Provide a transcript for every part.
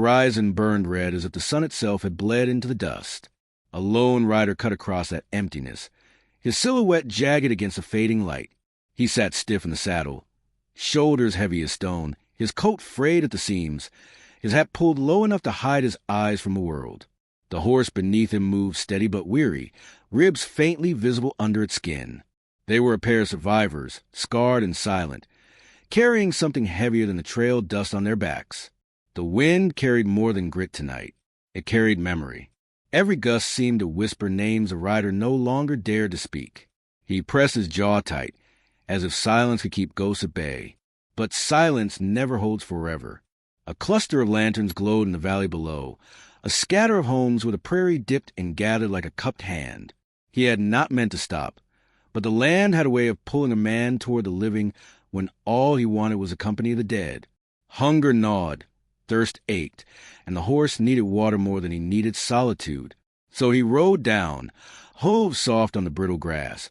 horizon burned red as if the sun itself had bled into the dust. A lone rider cut across that emptiness, his silhouette jagged against the fading light. He sat stiff in the saddle, shoulders heavy as stone, his coat frayed at the seams, his hat pulled low enough to hide his eyes from the world. The horse beneath him moved steady but weary, ribs faintly visible under its skin. They were a pair of survivors, scarred and silent, carrying something heavier than the trail dust on their backs. The wind carried more than grit tonight. It carried memory. Every gust seemed to whisper names a rider no longer dared to speak. He pressed his jaw tight, as if silence could keep ghosts at bay. But silence never holds forever. A cluster of lanterns glowed in the valley below, a scatter of homes where the prairie dipped and gathered like a cupped hand. He had not meant to stop, but the land had a way of pulling a man toward the living when all he wanted was the company of the dead. Hunger gnawed, thirst ached, and the horse needed water more than he needed solitude. So he rode down, hove soft on the brittle grass,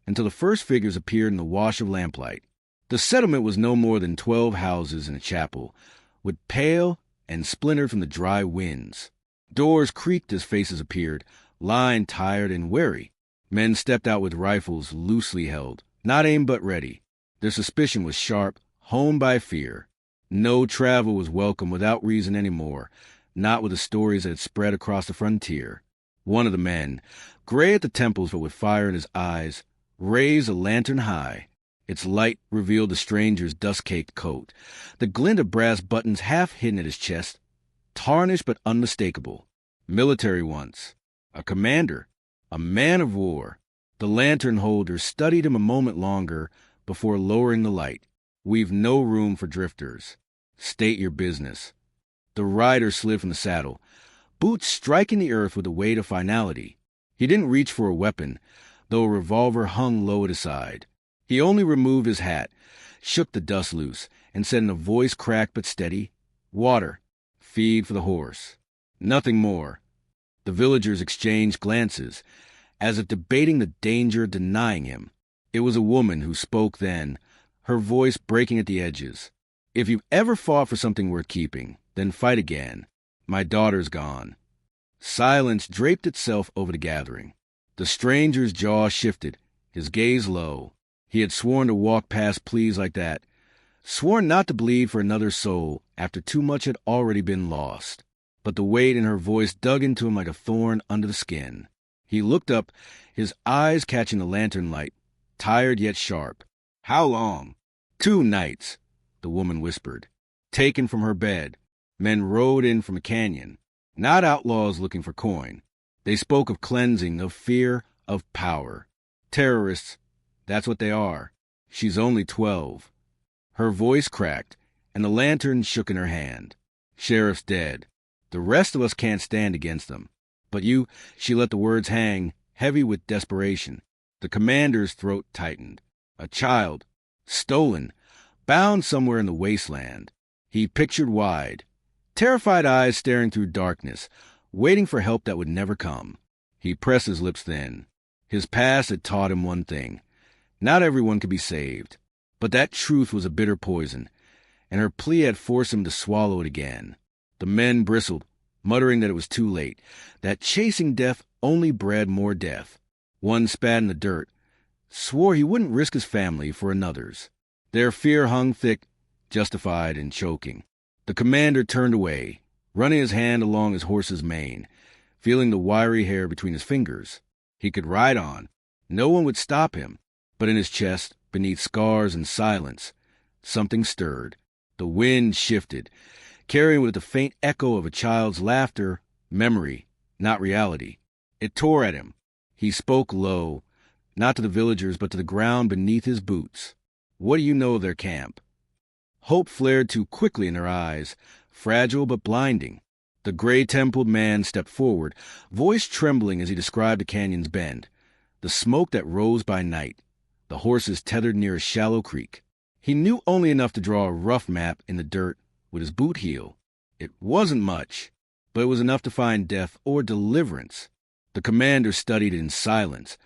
until the first figures appeared in the wash of lamplight. The settlement was no more than 12 houses and a chapel, with pale and splintered from the dry winds. Doors creaked as faces appeared, lined, tired, and weary. Men stepped out with rifles loosely held, not aimed but ready. Their suspicion was sharp, honed by fear. No travel was welcome without reason any more, not with the stories that had spread across the frontier. One of the men, gray at the temples but with fire in his eyes, raised a lantern high. Its light revealed the stranger's dust-caked coat, the glint of brass buttons half hidden at his chest, tarnished but unmistakable. Military once. A commander. A man of war. The lantern holder studied him a moment longer before lowering the light. We've no room for drifters. State your business. The rider slid from the saddle, boots striking the earth with the weight of finality. He didn't reach for a weapon, though a revolver hung low at his side. He only removed his hat, shook the dust loose, and said in a voice cracked but steady, "Water. Feed for the horse." Nothing more. The villagers exchanged glances, as if debating the danger of denying him. It was a woman who spoke then, her voice breaking at the edges. "If you've ever fought for something worth keeping, then fight again. My daughter's gone." Silence draped itself over the gathering. The stranger's jaw shifted, his gaze low. He had sworn to walk past pleas like that, sworn not to bleed for another soul after too much had already been lost. But the weight in her voice dug into him like a thorn under the skin. He looked up, his eyes catching the lantern light, tired yet sharp. "How long?" "2 nights," the woman whispered. "Taken from her bed. Men rode in from a canyon. Not outlaws looking for coin. They spoke of cleansing, of fear, of power. Terrorists, that's what they are. She's only 12. Her voice cracked, and the lantern shook in her hand. "Sheriff's dead. The rest of us can't stand against them. But you," she let the words hang, heavy with desperation. The commander's throat tightened. "A child. Stolen. Bound somewhere in the wasteland." He pictured wide. Terrified eyes staring through darkness, waiting for help that would never come. He pressed his lips then. His past had taught him one thing. Not everyone could be saved. But that truth was a bitter poison, and her plea had forced him to swallow it again. The men bristled, muttering that it was too late, that chasing death only bred more death. One spat in the dirt, swore he wouldn't risk his family for another's. Their fear hung thick, justified and choking. The commander turned away, running his hand along his horse's mane, feeling the wiry hair between his fingers. He could ride on. No one would stop him. But in his chest, beneath scars and silence, something stirred. The wind shifted, carrying with it the faint echo of a child's laughter, memory, not reality. It tore at him. He spoke low, not to the villagers, but to the ground beneath his boots. "What do you know of their camp?" Hope flared too quickly in her eyes, fragile but blinding. The gray-templed man stepped forward, voice trembling as he described the canyon's bend, the smoke that rose by night, the horses tethered near a shallow creek. He knew only enough to draw a rough map in the dirt with his boot heel. It wasn't much, but it was enough to find death or deliverance. The commander studied it in silence,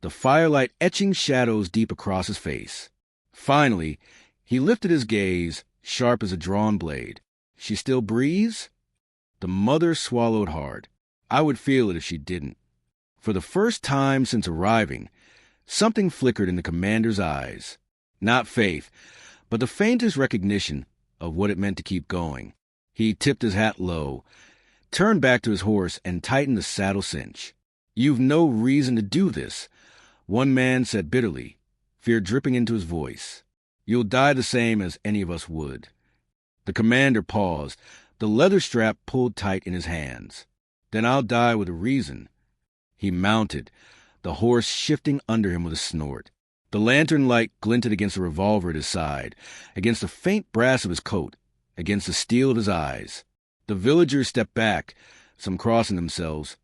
the firelight etching shadows deep across his face. Finally, he lifted his gaze, sharp as a drawn blade. "She still breathes?" The mother swallowed hard. I would feel it if she didn't. For the first time since arriving, something flickered in the commander's eyes. Not faith, but the faintest recognition of what it meant to keep going. He tipped his hat low, turned back to his horse, and tightened the saddle cinch. "You've no reason to do this," one man said bitterly, fear dripping into his voice. "You'll die the same as any of us would." The commander paused, the leather strap pulled tight in his hands. "Then I'll die with a reason." He mounted, the horse shifting under him with a snort. The lantern light glinted against the revolver at his side, against the faint brass of his coat, against the steel of his eyes. The villagers stepped back, some crossing themselves,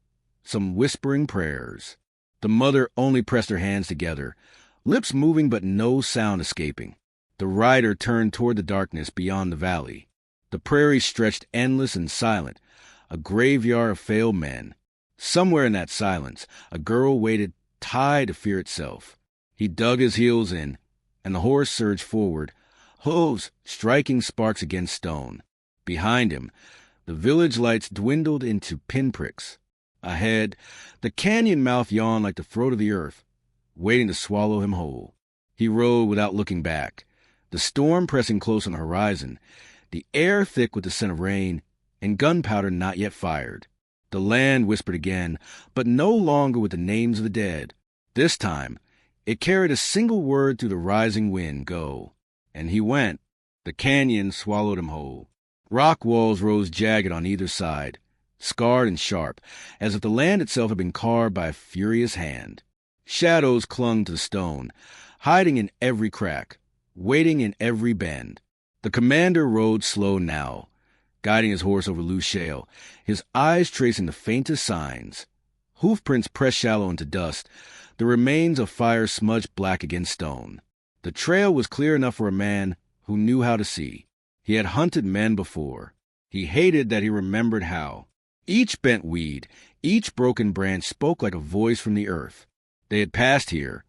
some whispering prayers. The mother only pressed her hands together, lips moving but no sound escaping. The rider turned toward the darkness beyond the valley. The prairie stretched endless and silent, a graveyard of failed men. Somewhere in that silence, a girl waited, tied to fear itself. He dug his heels in, and the horse surged forward, hooves striking sparks against stone. Behind him, the village lights dwindled into pinpricks. Ahead, the canyon mouth yawned like the throat of the earth, waiting to swallow him whole. He rode without looking back, the storm pressing close on the horizon, the air thick with the scent of rain, and gunpowder not yet fired. The land whispered again, but no longer with the names of the dead. This time, it carried a single word through the rising wind, "Go." And he went. The canyon swallowed him whole. Rock walls rose jagged on either side, scarred and sharp, as if the land itself had been carved by a furious hand. Shadows clung to the stone, hiding in every crack, waiting in every bend. The commander rode slow now, guiding his horse over loose shale, his eyes tracing the faintest signs. Hoofprints pressed shallow into dust, the remains of fire smudged black against stone. The trail was clear enough for a man who knew how to see. He had hunted men before. He hated that he remembered how. Each bent weed, each broken branch spoke like a voice from the earth. They had passed here,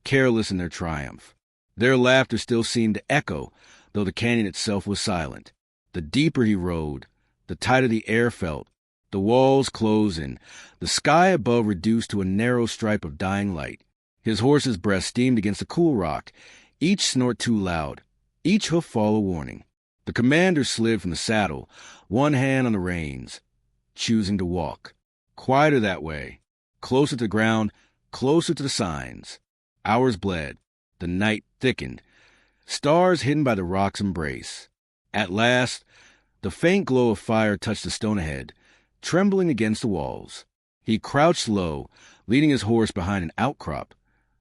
careless in their triumph. Their laughter still seemed to echo, though the canyon itself was silent. The deeper he rode, the tighter the air felt. The walls closed in, the sky above reduced to a narrow stripe of dying light. His horse's breath steamed against the cool rock, each snort too loud, each hoof fall a warning. The commander slid from the saddle, one hand on the reins, choosing to walk. Quieter that way, closer to the ground, closer to the signs. Hours bled, the night thickened, stars hidden by the rock's embrace. At last, the faint glow of fire touched the stone ahead, trembling against the walls. He crouched low, leading his horse behind an outcrop,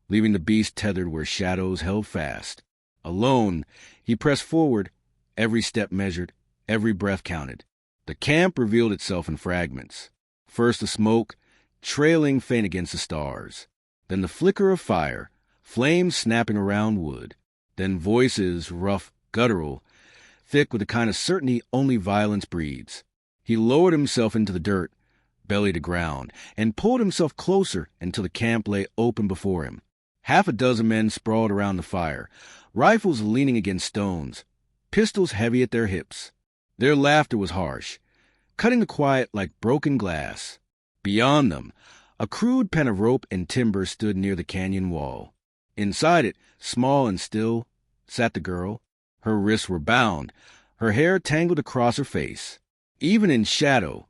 leaving the beast tethered where shadows held fast. Alone, he pressed forward, every step measured, every breath counted. The camp revealed itself in fragments. First the smoke, trailing faint against the stars. Then the flicker of fire, flames snapping around wood. Then voices, rough, guttural, thick with the kind of certainty only violence breeds. He lowered himself into the dirt, belly to ground, and pulled himself closer until the camp lay open before him. Half a dozen men sprawled around the fire, rifles leaning against stones, pistols heavy at their hips. Their laughter was harsh, cutting the quiet like broken glass. Beyond them, a crude pen of rope and timber stood near the canyon wall. Inside it, small and still, sat the girl. Her wrists were bound, her hair tangled across her face. Even in shadow,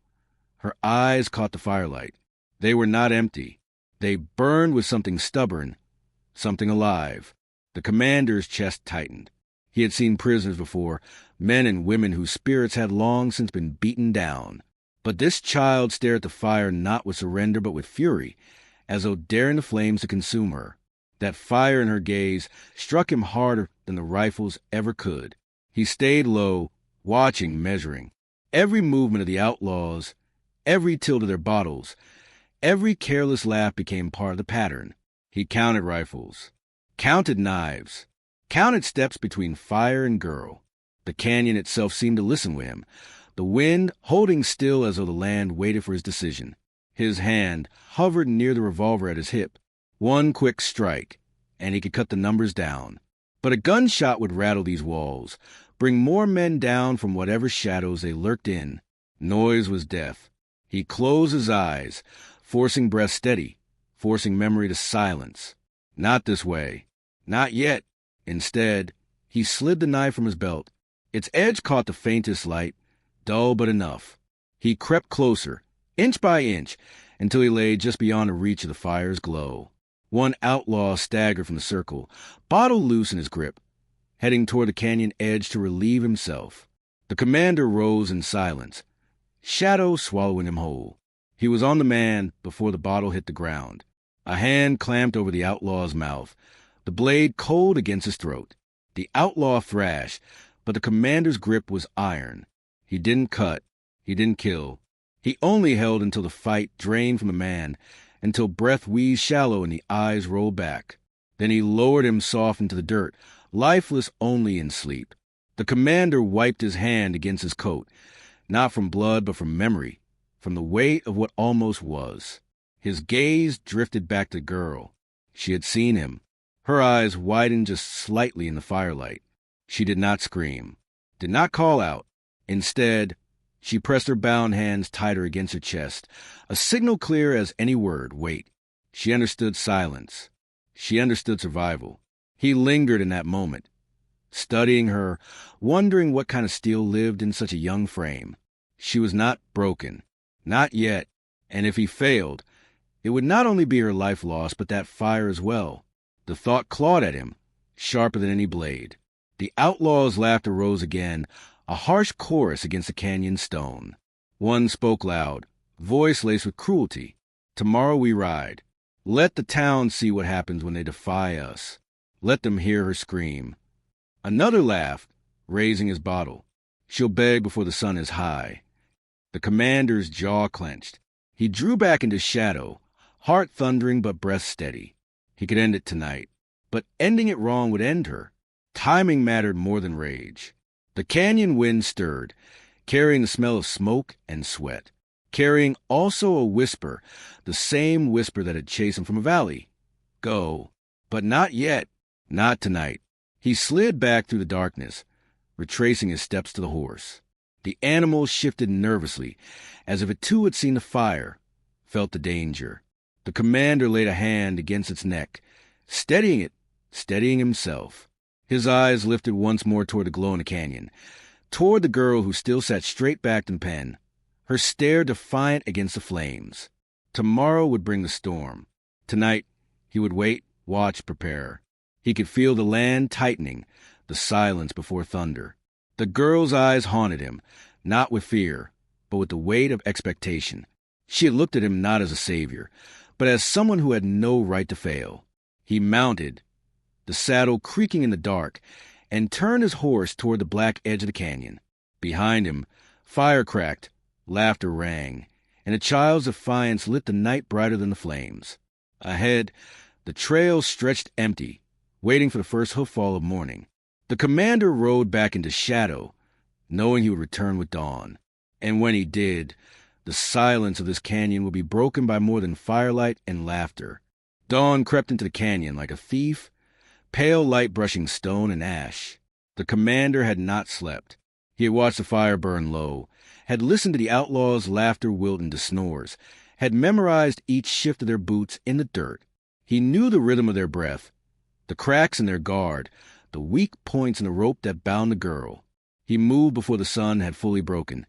her eyes caught the firelight. They were not empty. They burned with something stubborn, something alive. The commander's chest tightened. He had seen prisoners before, men and women whose spirits had long since been beaten down. But this child stared at the fire not with surrender but with fury, as though daring the flames to consume her. That fire in her gaze struck him harder than the rifles ever could. He stayed low, watching, measuring. Every movement of the outlaws, every tilt of their bottles, every careless laugh became part of the pattern. He counted rifles, counted knives, counted steps between fire and girl. The canyon itself seemed to listen with him, the wind holding still as though the land waited for his decision. His hand hovered near the revolver at his hip. One quick strike, and he could cut the numbers down. But a gunshot would rattle these walls, bring more men down from whatever shadows they lurked in. Noise was death. He closed his eyes, forcing breath steady, forcing memory to silence. Not this way. Not yet. Instead, he slid the knife from his belt. Its edge caught the faintest light, dull but enough. He crept closer, inch by inch, until he lay just beyond the reach of the fire's glow. One outlaw staggered from the circle, bottle loose in his grip, heading toward the canyon edge to relieve himself. The commander rose in silence, shadow swallowing him whole. He was on the man before the bottle hit the ground. A hand clamped over the outlaw's mouth, the blade cold against his throat. The outlaw thrashed, but the commander's grip was iron. He didn't cut. He didn't kill. He only held until the fight drained from the man, until breath wheezed shallow and the eyes rolled back. Then he lowered him soft into the dirt, lifeless only in sleep. The commander wiped his hand against his coat, not from blood but from memory, from the weight of what almost was. His gaze drifted back to the girl. She had seen him. Her eyes widened just slightly in the firelight. She did not scream, did not call out. Instead, she pressed her bound hands tighter against her chest, a signal clear as any word, wait. She understood silence. She understood survival. He lingered in that moment, studying her, wondering what kind of steel lived in such a young frame. She was not broken, not yet, and if he failed, it would not only be her life lost, but that fire as well. The thought clawed at him, sharper than any blade. The outlaw's laughter rose again, a harsh chorus against the canyon stone. One spoke loud, voice laced with cruelty. Tomorrow we ride. Let the town see what happens when they defy us. Let them hear her scream. Another laughed, raising his bottle. She'll beg before the sun is high. The commander's jaw clenched. He drew back into shadow, heart thundering but breath steady. He could end it tonight, but ending it wrong would end her. Timing mattered more than rage. The canyon wind stirred, carrying the smell of smoke and sweat, carrying also a whisper, the same whisper that had chased him from a valley. Go. But not yet. Not tonight. He slid back through the darkness, retracing his steps to the horse. The animal shifted nervously, as if it too had seen the fire, felt the danger. The commander laid a hand against its neck, steadying it, steadying himself. His eyes lifted once more toward the glow in the canyon, toward the girl who still sat straight-backed in pen, her stare defiant against the flames. Tomorrow would bring the storm. Tonight, he would wait, watch, prepare. He could feel the land tightening, the silence before thunder. The girl's eyes haunted him, not with fear, but with the weight of expectation. She had looked at him not as a savior, but as someone who had no right to fail. He mounted, the saddle creaking in the dark, and turned his horse toward the black edge of the canyon. Behind him, fire cracked, laughter rang, and a child's defiance lit the night brighter than the flames. Ahead, the trail stretched empty, waiting for the first hooffall of morning. The commander rode back into shadow, knowing he would return with dawn. And when he did, the silence of this canyon would be broken by more than firelight and laughter. Dawn crept into the canyon like a thief, pale light brushing stone and ash. The commander had not slept. He had watched the fire burn low, had listened to the outlaws' laughter wilt into snores, had memorized each shift of their boots in the dirt. He knew the rhythm of their breath, the cracks in their guard, the weak points in the rope that bound the girl. He moved before the sun had fully broken.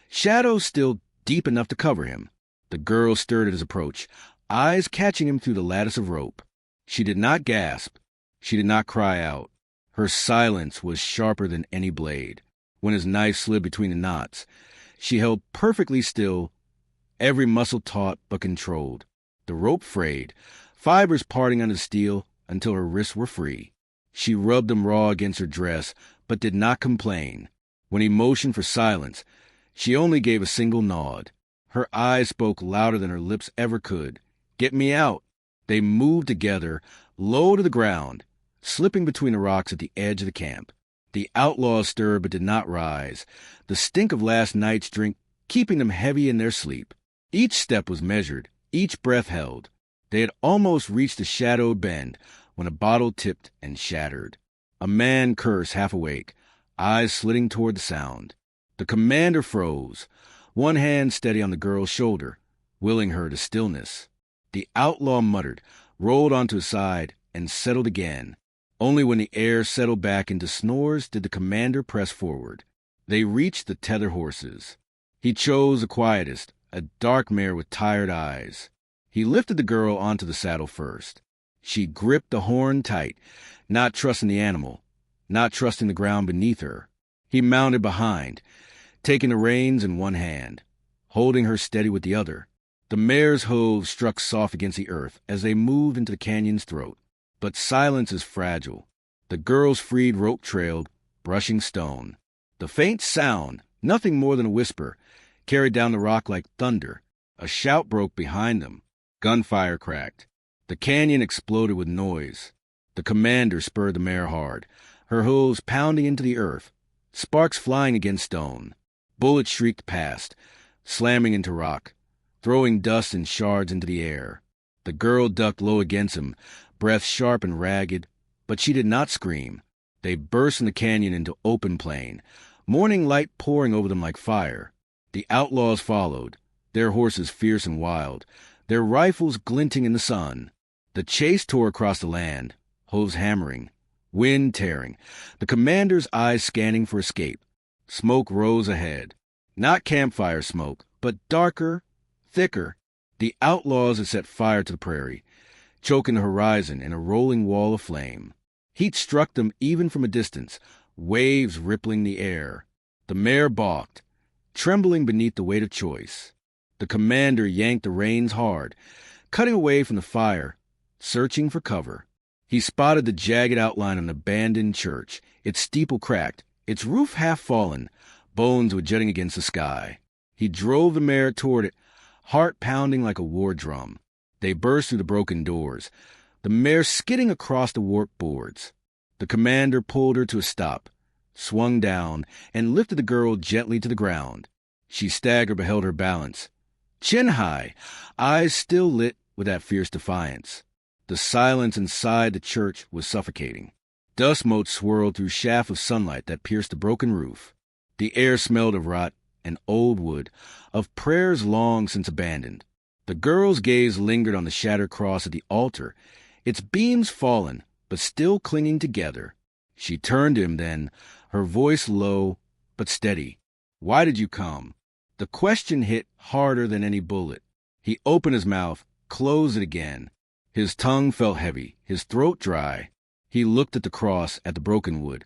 Shadows still deep enough to cover him. The girl stirred at his approach, eyes catching him through the lattice of rope. She did not gasp. She did not cry out. Her silence was sharper than any blade. When his knife slid between the knots, she held perfectly still, every muscle taut but controlled. The rope frayed, fibers parting on the steel until her wrists were free. She rubbed them raw against her dress, but did not complain. When he motioned for silence, she only gave a single nod. Her eyes spoke louder than her lips ever could. "Get me out." They moved together, low to the ground, slipping between the rocks at the edge of the camp. The outlaws stirred but did not rise, the stink of last night's drink keeping them heavy in their sleep. Each step was measured, each breath held. They had almost reached the shadowed bend when a bottle tipped and shattered. A man cursed half awake, eyes slitting toward the sound. The commander froze, one hand steady on the girl's shoulder, willing her to stillness. The outlaw muttered, rolled onto his side, and settled again. Only when the air settled back into snores did the commander press forward. They reached the tether horses. He chose the quietest, a dark mare with tired eyes. He lifted the girl onto the saddle first. She gripped the horn tight, not trusting the animal, not trusting the ground beneath her. He mounted behind, taking the reins in one hand, holding her steady with the other. The mare's hooves struck soft against the earth as they moved into the canyon's throat. But silence is fragile. The girl's freed rope trailed, brushing stone. The faint sound, nothing more than a whisper, carried down the rock like thunder. A shout broke behind them. Gunfire cracked. The canyon exploded with noise. The commander spurred the mare hard, her hooves pounding into the earth, sparks flying against stone. Bullets shrieked past, slamming into rock, throwing dust and shards into the air. The girl ducked low against him, breath sharp and ragged, but she did not scream. They burst in the canyon into open plain, morning light pouring over them like fire. The outlaws followed, their horses fierce and wild, their rifles glinting in the sun. The chase tore across the land, hooves hammering, wind tearing, the commander's eyes scanning for escape. Smoke rose ahead. Not campfire smoke, but darker, thicker. The outlaws had set fire to the prairie, choking the horizon in a rolling wall of flame. Heat struck them even from a distance, waves rippling the air. The mare balked, trembling beneath the weight of choice. The commander yanked the reins hard, cutting away from the fire, searching for cover. He spotted the jagged outline of an abandoned church, its steeple cracked, its roof half fallen, bones were jutting against the sky. He drove the mare toward it, heart pounding like a war drum. They burst through the broken doors, the mare skidding across the warped boards. The commander pulled her to a stop, swung down, and lifted the girl gently to the ground. She staggered but held her balance, chin high, eyes still lit with that fierce defiance. The silence inside the church was suffocating. Dust motes swirled through shafts of sunlight that pierced the broken roof. The air smelled of rot and old wood, of prayers long since abandoned. The girl's gaze lingered on the shattered cross at the altar, its beams fallen, but still clinging together. She turned to him then, her voice low but steady. "Why did you come?" The question hit harder than any bullet. He opened his mouth, closed it again. His tongue felt heavy, his throat dry. He looked at the cross, at the broken wood,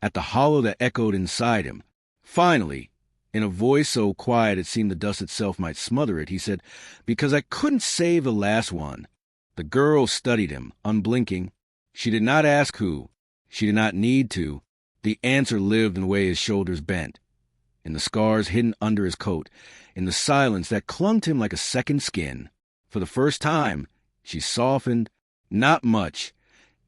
at the hollow that echoed inside him. Finally, in a voice so quiet it seemed the dust itself might smother it, he said, "Because I couldn't save the last one." The girl studied him, unblinking. She did not ask who. She did not need to. The answer lived in the way his shoulders bent, in the scars hidden under his coat, in the silence that clung to him like a second skin. For the first time, she softened, not much,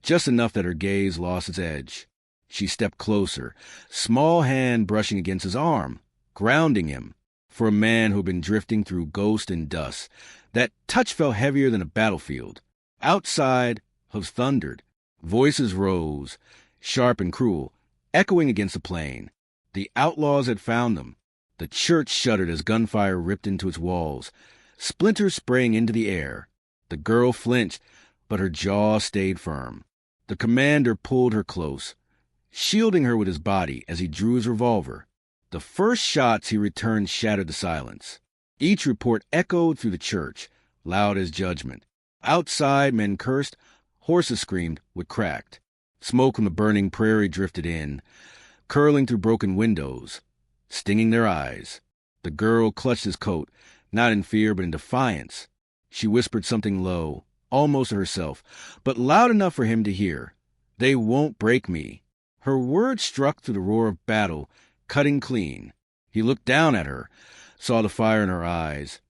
just enough that her gaze lost its edge. She stepped closer, small hand brushing against his arm, grounding him. For a man who had been drifting through ghost and dust, that touch felt heavier than a battlefield. Outside, hooves thundered. Voices rose, sharp and cruel, echoing against the plain. The outlaws had found them. The church shuddered as gunfire ripped into its walls, splinters spraying into the air. The girl flinched, but her jaw stayed firm. The commander pulled her close, shielding her with his body as he drew his revolver. The first shots he returned shattered the silence. Each report echoed through the church, loud as judgment. Outside, men cursed, horses screamed, wood cracked. Smoke from the burning prairie drifted in, curling through broken windows, stinging their eyes. The girl clutched his coat, not in fear but in defiance. She whispered something low, almost to herself, but loud enough for him to hear. "They won't break me." Her words struck through the roar of battle, cutting clean. He looked down at her, saw the fire in her eyes,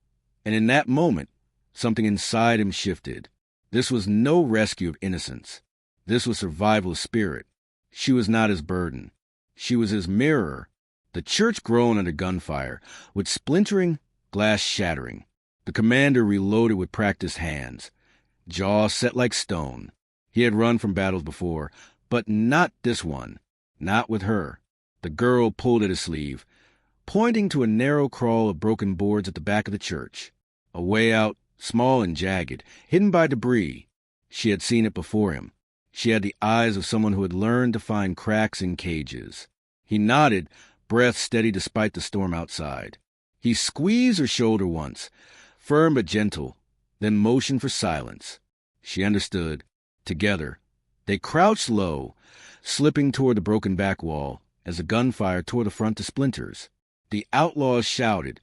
and in that moment, something inside him shifted. This was no rescue of innocence. This was survival of spirit. She was not his burden. She was his mirror. The church groaned under gunfire, with splintering, glass shattering. The commander reloaded with practiced hands, jaw set like stone. He had run from battles before, but not this one, not with her. The girl pulled at his sleeve, pointing to a narrow crawl of broken boards at the back of the church. A way out, small and jagged, hidden by debris. She had seen it before him. She had the eyes of someone who had learned to find cracks in cages. He nodded, breath steady despite the storm outside. He squeezed her shoulder once, firm but gentle, then motioned for silence. She understood. Together, they crouched low, slipping toward the broken back wall as the gunfire tore the front to splinters. The outlaws shouted,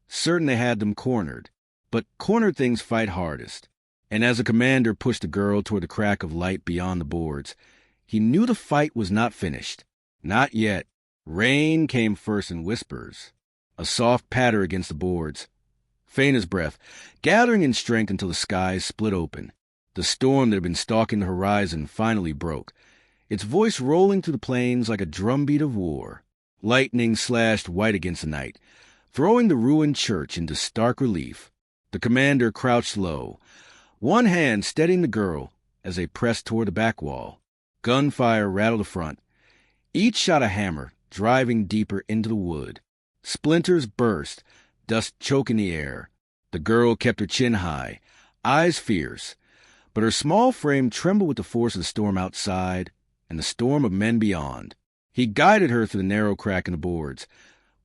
certain they had them cornered. But cornered things fight hardest. And as the commander pushed the girl toward the crack of light beyond the boards, he knew the fight was not finished. Not yet. Rain came first in whispers, a soft patter against the boards. Faint as breath, gathering in strength until the skies split open. The storm that had been stalking the horizon finally broke, its voice rolling through the plains like a drumbeat of war. Lightning slashed white against the night, throwing the ruined church into stark relief. The commander crouched low, one hand steadying the girl as they pressed toward the back wall. Gunfire rattled the front. Each shot a hammer, driving deeper into the wood. Splinters burst, dust choking the air. The girl kept her chin high, eyes fierce, but her small frame trembled with the force of the storm outside and the storm of men beyond. He guided her through the narrow crack in the boards,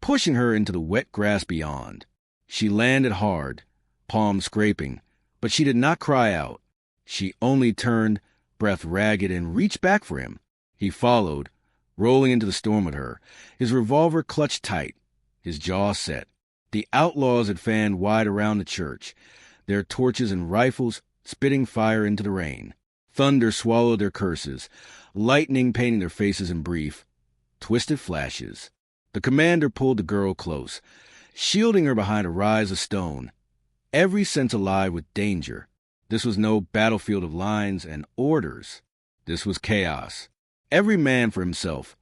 pushing her into the wet grass beyond. She landed hard, palms scraping, but she did not cry out. She only turned, breath ragged, and reached back for him. He followed, rolling into the storm with her, his revolver clutched tight, his jaw set. The outlaws had fanned wide around the church, their torches and rifles spitting fire into the rain. Thunder swallowed their curses, lightning painting their faces in brief, twisted flashes. The commander pulled the girl close, shielding her behind a rise of stone, every sense alive with danger. This was no battlefield of lines and orders. This was chaos. Every man for himself,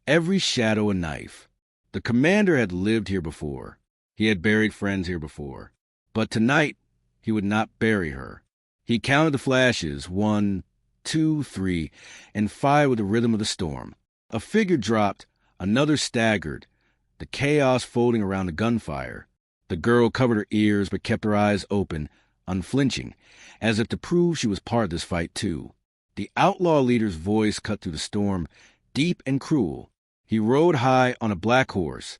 every shadow a knife. The commander had lived here before. He had buried friends here before. But tonight, he would not bury her. He counted the flashes, 1, 2, 3, and 5 with the rhythm of the storm. A figure dropped, another staggered, the chaos folding around the gunfire. The girl covered her ears but kept her eyes open, unflinching, as if to prove she was part of this fight too. The outlaw leader's voice cut through the storm, deep and cruel. He rode high on a black horse,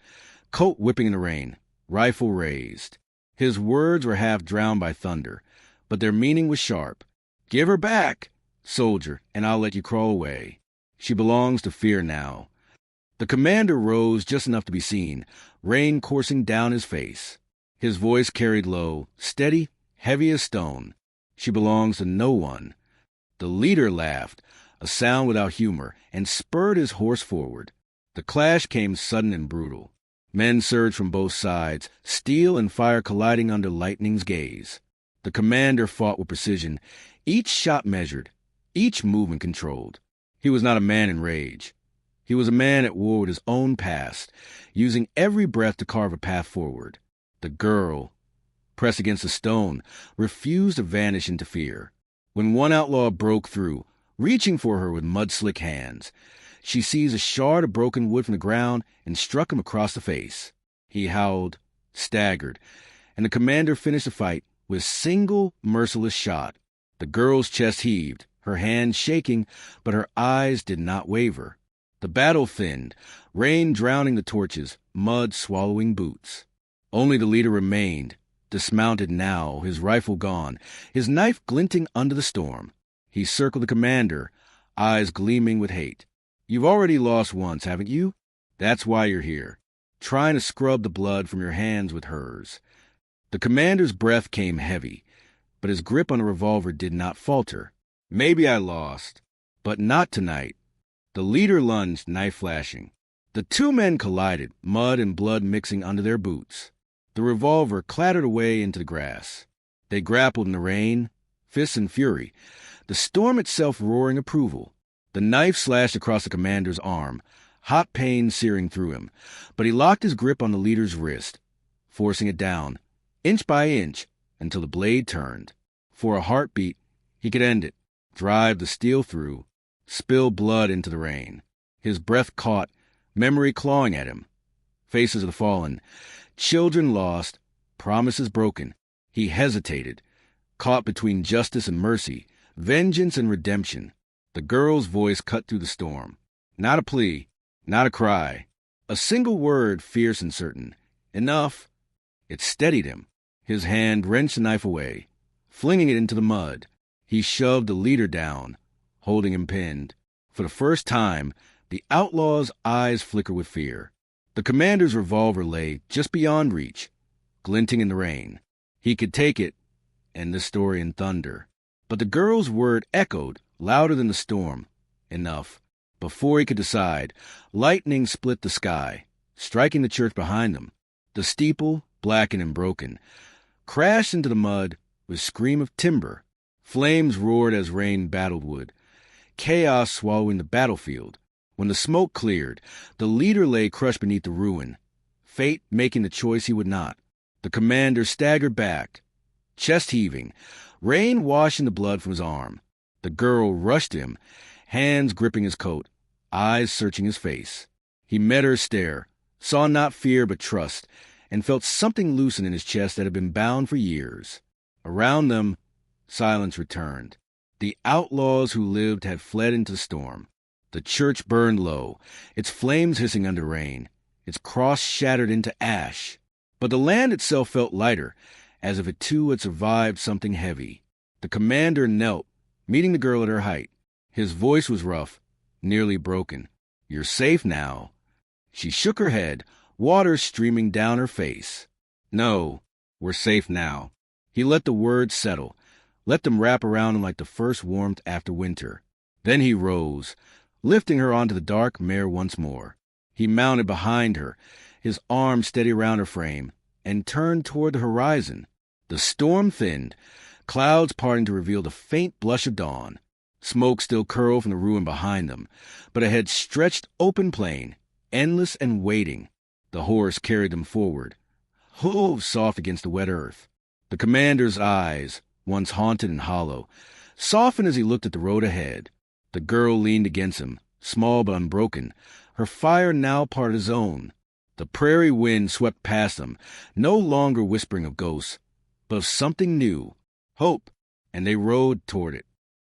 coat whipping in the rain, rifle raised. His words were half drowned by thunder, but their meaning was sharp. "Give her back, soldier, and I'll let you crawl away. She belongs to fear now." The commander rose just enough to be seen, rain coursing down his face. His voice carried low, steady, heavy as stone. "She belongs to no one." The leader laughed, a sound without humor, and spurred his horse forward. The clash came sudden and brutal. Men surged from both sides, steel and fire colliding under lightning's gaze. The commander fought with precision, each shot measured, each movement controlled. He was not a man in rage. He was a man at war with his own past, using every breath to carve a path forward. The girl, pressed against a stone, refused to vanish into fear. When one outlaw broke through, reaching for her with mud-slick hands, she seized a shard of broken wood from the ground and struck him across the face. He howled, staggered, and the commander finished the fight with a single merciless shot. The girl's chest heaved, her hands shaking, but her eyes did not waver. The battle thinned, rain drowning the torches, mud swallowing boots. Only the leader remained, dismounted now, his rifle gone, his knife glinting under the storm. He circled the commander, eyes gleaming with hate. "You've already lost once, haven't you? That's why you're here, trying to scrub the blood from your hands with hers." The commander's breath came heavy, but his grip on the revolver did not falter. "Maybe I lost, but not tonight." The leader lunged, knife flashing. The two men collided, mud and blood mixing under their boots. The revolver clattered away into the grass. They grappled in the rain, fists in fury, the storm itself roaring approval. The knife slashed across the commander's arm, hot pain searing through him, but he locked his grip on the leader's wrist, forcing it down, inch by inch, until the blade turned. For a heartbeat, he could end it, drive the steel through, spill blood into the rain. His breath caught, memory clawing at him. faces of the fallen, children lost, promises broken. He hesitated, caught between justice and mercy, vengeance and redemption. The girl's voice cut through the storm. Not a plea, not a cry. A single word, fierce and certain. Enough. It steadied him. His hand wrenched the knife away. Flinging it into the mud, he shoved the leader down, holding him pinned. For the first time, the outlaw's eyes flickered with fear. The commander's revolver lay just beyond reach, glinting in the rain. He could take it, and the story in thunder. But the girl's word echoed, louder than the storm. Enough. Before he could decide, lightning split the sky, striking the church behind them. The steeple, blackened and broken, crashed into the mud with scream of timber. Flames roared as rain battled wood, chaos swallowing the battlefield. When the smoke cleared, the leader lay crushed beneath the ruin, fate making the choice he would not. The commander staggered back, chest heaving, rain washing the blood from his arm. The girl rushed him, hands gripping his coat, eyes searching his face. He met her stare, saw not fear but trust, and felt something loosen in his chest that had been bound for years. Around them, silence returned. The outlaws who lived had fled into the storm. The church burned low, its flames hissing under rain, its cross shattered into ash. But the land itself felt lighter, as if it too had survived something heavy. The commander knelt, meeting the girl at her height. His voice was rough, nearly broken. "You're safe now." She shook her head, water streaming down her face. "No, we're safe now." He let the words settle, let them wrap around him like the first warmth after winter. Then he rose, lifting her onto the dark mare once more. He mounted behind her, his arms steady around her frame, and turned toward the horizon. The storm thinned, clouds parting to reveal the faint blush of dawn. Smoke still curled from the ruin behind them, but ahead stretched open plain, endless and waiting. The horse carried them forward, hooves soft against the wet earth. The commander's eyes, once haunted and hollow, softened as he looked at the road ahead. The girl leaned against him, small but unbroken, her fire now part of his own. The prairie wind swept past them, no longer whispering of ghosts, but of something new, hope, and they rode toward it.